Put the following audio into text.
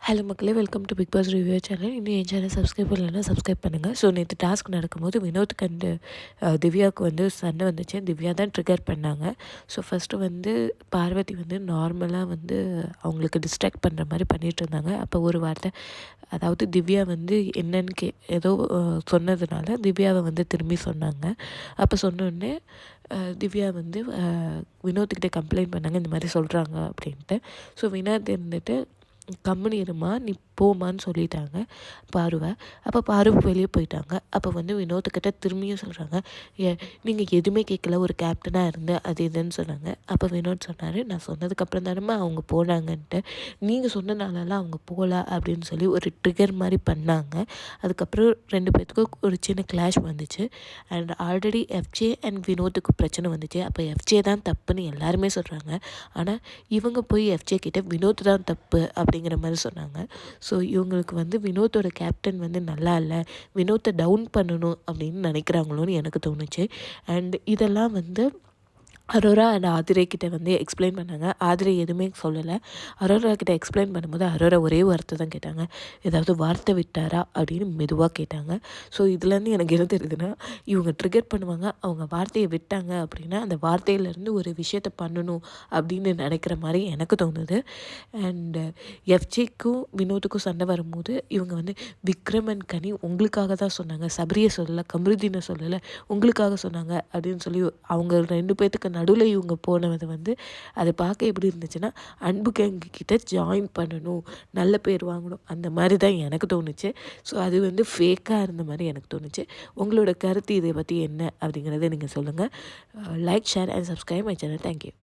Hello மக்களே, welcome to Bigg Boss review channel. இன்னும் என் சேனல் சப்ஸ்கிரைப் பண்ணலைன்னா சப்ஸ்கிரைப் பண்ணுங்கள். ஸோ நேற்று டாஸ்க் நடக்கும்போது வினோத்துக்கு அண்டு திவ்யாவுக்கு வந்து சண்டை வந்துச்சு. திவ்யா தான் ட்ரிகர் பண்ணாங்க. ஸோ ஃபஸ்ட்டு வந்து பார்வதி வந்து நார்மலாக வந்து அவங்களுக்கு டிஸ்ட்ராக்ட் பண்ணுற மாதிரி பண்ணிகிட்டு இருந்தாங்க. அப்போ ஒரு வார்த்தை, அதாவது திவ்யா வந்து என்னன்னு ஏதோ சொன்னதுனால திவ்யாவை வந்து திரும்பி சொன்னாங்க. அப்போ சொன்னோடனே திவ்யா வந்து வினோத்துக்கிட்டே கம்ப்ளைண்ட் பண்ணாங்க, இந்த மாதிரி சொல்கிறாங்க அப்படின்ட்டு. ஸோ வினோத் இருந்துட்டு கம்முனு இருமா, நீ போமான்னு சொல்லிட்டாங்க பாருவை. அப்போ பாரு வெளியே போயிட்டாங்க. அப்போ வந்து வினோத்துக்கிட்ட திரும்பியும் சொல்கிறாங்க, நீங்கள் எதுவுமே கேட்கல, ஒரு கேப்டனாக இருந்து அது இதுன்னு சொன்னாங்க. அப்போ வினோத் சொன்னார், நான் சொன்னதுக்கப்புறம் தானே அவங்க போனாங்கன்ட்டு, நீங்கள் சொன்னனாலலாம் அவங்க போகல அப்படின்னு சொல்லி ஒரு ட்ரிகர் மாதிரி பண்ணாங்க. அதுக்கப்புறம் ரெண்டு பேர்த்துக்கும் ஒரு சின்ன கிளாஷ் வந்துச்சு. அண்ட் ஆல்ரெடி எஃப்ஜே அண்ட் வினோத்துக்கு பிரச்சனை வந்துச்சு. அப்போ எஃப்ஜே தான் தப்புன்னு எல்லாருமே சொல்கிறாங்க. ஆனால் இவங்க போய் எஃப்ஜே கிட்ட வினோத் தான் தப்பு அப்படிங்கிற மாதிரி சொன்னாங்க. ஸோ இவங்களுக்கு வந்து வினோத்தோட கேப்டன் வந்து நல்லா இல்லை, வினோத்தை டவுன் பண்ணணும் அப்படின்னு நினைக்கிறாங்களோன்னு எனக்கு தோணுச்சு. அண்ட் இதெல்லாம் வந்து அரோரா அண்ட் ஆதிரை கிட்டே வந்து எக்ஸ்பிளைன் பண்ணாங்க. ஆதிரை எதுவுமே சொல்லலை. அரோரா கிட்டே எக்ஸ்பிளைன் பண்ணும்போது அரோரா ஒரே வார்த்தை தான் கேட்டாங்க, ஏதாவது வார்த்தை விட்டாரா அப்படின்னு மெதுவாக கேட்டாங்க. ஸோ இதுலேருந்து எனக்கு என்ன தெரியுதுன்னா, இவங்க ட்ரிகர் பண்ணுவாங்க, அவங்க வார்த்தையை விட்டாங்க அப்படின்னா அந்த வார்த்தையிலேருந்து ஒரு விஷயத்தை பண்ணணும் அப்படின்னு நினைக்கிற மாதிரி எனக்கு தோணுது. அண்டு எஃப்ஜேக்கும் வினோத்துக்கும் சண்டை வரும்போது இவங்க வந்து விக்ரம் அண்ட் கனி உங்களுக்காக தான் சொன்னாங்க, சபரியை சொல்லலை, கமருதீனை சொல்லலை, உங்களுக்காக சொன்னாங்க அப்படின்னு சொல்லி அவங்க ரெண்டு பேர்த்துக்கு நடுவில் இவங்க போனது வந்து அதை பார்க்க எப்படி இருந்துச்சுன்னா, அன்பு கேங்கு கிட்ட ஜாயின் பண்ணணும், நல்ல பேர் வாங்கணும், அந்த மாதிரி தான் எனக்கு தோணுச்சு. ஸோ அது வந்து ஃபேக்காக இருந்த மாதிரி எனக்கு தோணுச்சு. உங்களோட கருத்து இதை பற்றி என்ன அப்படிங்கிறத நீங்கள் சொல்லுங்கள். Like, share and subscribe my channel. Thank you.